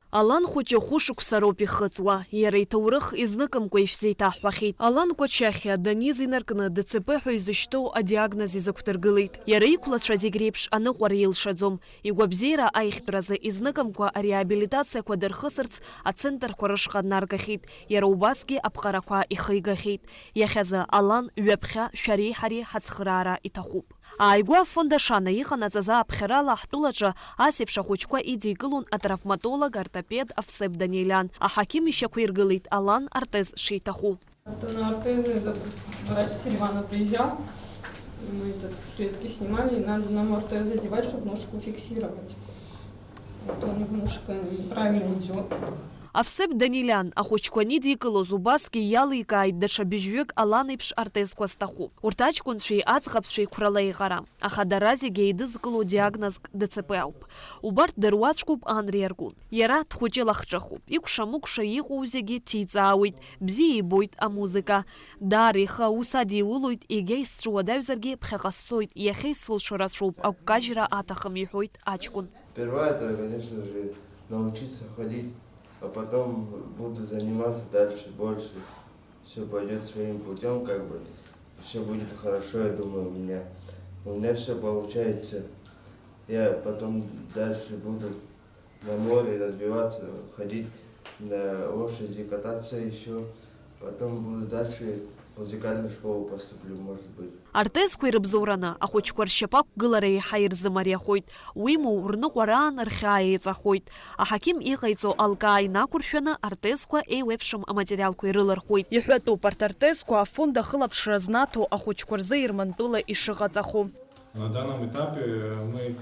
Алан хәыҷы хәышықәсароуп ихыҵуа, иара иҭоурых изныкымкәа ишәзеиҭаҳҳәахьеит. Алан Кәачахиа Даниз инаркны ДЦП ҳәа изышьҭоу адиагноз изықәдыргылеит. Иара иқәлацәа зегь реиԥш аныҟәара илшаӡом. Игәабзиара аихтәразы изныкымкәа ареабилитациақәа дырхысырц ацентрқәа рышҟа днаргахьеит. Иара убасгьы аԥҟарақәа ихигахьеит. Иахьазы Алан ҩаԥхьа шәареи ҳареи ҳацхыраара иҭахуп. Ааигәа Фондашана иҟанаҵаз ааԥхьарала ҳтәылаҿы асеиԥш ахәыҷқәа идикылон атравматолог ортопед Овсеп Даниелян. Аҳақьым ишьақәа иргылеит Алан артез шиҭаху. На ортезы этот врач Селиванов приезжал, мы этот слитки снимали, и надо нам ортезы одевать, чтобы ножку фиксировать. Вот он немножко неправильно идет. Овсеп Даниелян ахәыҷқәа анидикылоз убасгьы иаликааит даҽа быжьҩык Алан еиԥш артезқәа зҭаху. Урҭ аҷкәынцәеи аӡӷабцәеи қәрала еиҟара. Аха дара зегьы еидызкыло диагнозк ДЦП ауп. Убарҭ дыруаӡәкуп Анри Аргәын. Иара дхәыҷы-лахҿыхуп. Икәша-мыкәша иҟоу зегьы ҭиҵаауеит. Бзиа ибоит амузыка. Даара ихы аус адиулоит, егьа исҵәуадаҩзаргьы ԥхьаҟа сцоит. Иахьа исылшо рацәоуп. Агәкажьра аҭахым иҳәоит аҷкәын. Сперва это, конечно же, научиться ходить. А потом буду заниматься дальше, больше. Все пойдет своим путем, как бы. Все будет хорошо, я думаю, у меня. У меня все получается. Я потом дальше буду на море разбиваться, ходить на лошади, кататься еще. Потом буду дальше в музыкальную школу поступлю, может быть. Артезқәа ирыбзоураны ахәыҷқәа ршьапақәгылара еиҳа ирзымариахоит. Уимоу рныҟәараан рхьаа еиҵахоит. Аҳақьым иҟаиҵо алкаа инақәыршәаны артезқәа еиуеиԥшым аматериалқәа ирылырхуеит. Иҳәатәуп арҭ артезқәа афонд ахылаԥшра знаҭо ахәыҷқәа рзы ирмантәыла ишыҟаҵахо. На данном этапе мы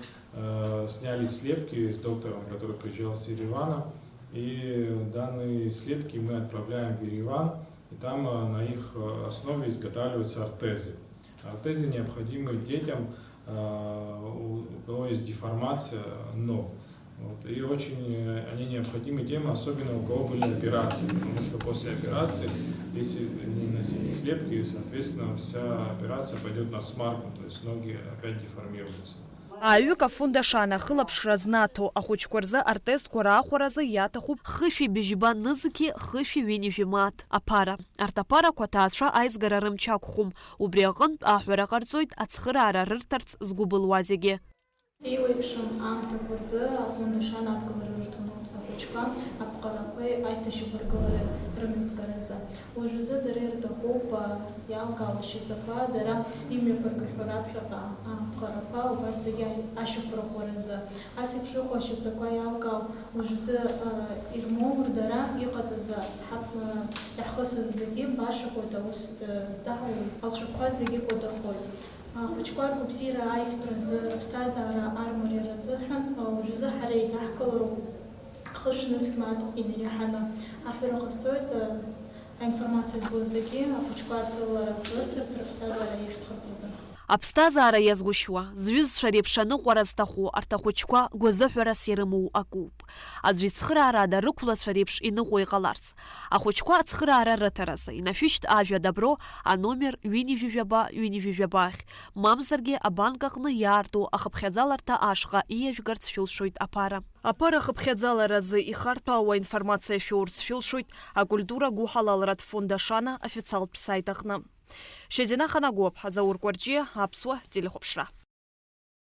сняли слепки с доктором, который приезжал с Еревана. И данные слепки мы отправляем в Ереван. И там на их основе изготавливаются ортезы. Ортезы необходимы детям, у кого есть деформация ног. Вот. И очень они необходимы тем, особенно у кого были операции. Потому что после операции, если не носить слепки, соответственно, вся операция пойдет на смарку, то есть ноги опять деформируются. Аҩык Афондашана ахылаԥшра знаҭо ахәыҷқәа рзы артезқәа раахәаразы иаҭахуп хышәи быжьба нызқьи хышәи ҩынҩажәи мааҭ аԥара. Арҭ аԥарақәа аҭаацәа аизгара рымч ақәхәым. Убри аҟынтә аҳәара ҟарҵоит ацхыраара рырҭарц згәы былуа зегьы. Еиуеиԥшым аамҭақәа рзы Афондашана адкылара рҭоны ахәыҷқәа аԥҟарақәеи аиҭашьақәыргылара рымҩаԥгаразы. Уажәазы дара ирҭахуп иалкаау ашьаҵақәа дара имҩаԥыргахьоу раԥхьаҟа аԥҟарақәа убарҭ зегьы ашьақәырӷәӷәаразы. Асеиԥш ыҟоу ашьаҵақәа иалкаау уажәазы ирмоур дара иҟаҵаз иаҳхысыз зегьы башахоит аус здаҳауаз алцәақәа зегьы кәадахоит. Ахәыҷқәа ргәабзиара аихтәразы рыԥсҭазаара армариара азыҳәан уажәазы ҳара еиҭаҳкылароуп хышә-нызқь мааҭ инариаҳаны. Аҳәара ҟасҵоит аинформациа збоз зегьы ахәыҷқәа адкылара рырҭарц рыԥсҭазаара иахьтәхарц азы. Аԥсҭазаара иазгәышьуа, зҩызцәа реиԥш аныҟәара зҭаху арҭ ахәыҷқәа гәазыҳәарас ирымоу акоуп. Аӡәы ицхыраарада рықәлацәа реиԥш иныҟәо иҟаларц. Ахәыҷқәа ацхыраара рыҭаразы инашәышьҭ ажәа дабро аномер ҩынҩажәижәаба ахь. Мамзаргьы абанк аҟны иаарту ахыԥхьаӡаларҭа ашҟа ииажәгарц шәылшоит аԥара. Аԥара хыԥхьаӡаларазы ихарҭәаауа информациа шәоурц шәылшоит акультура гәыҳалалратә Фондашана официалтә сайт аҟны. Шьазина Ханагәыԥ, Заур Кәарҷиа, Аԥсуа телехәаԥшра.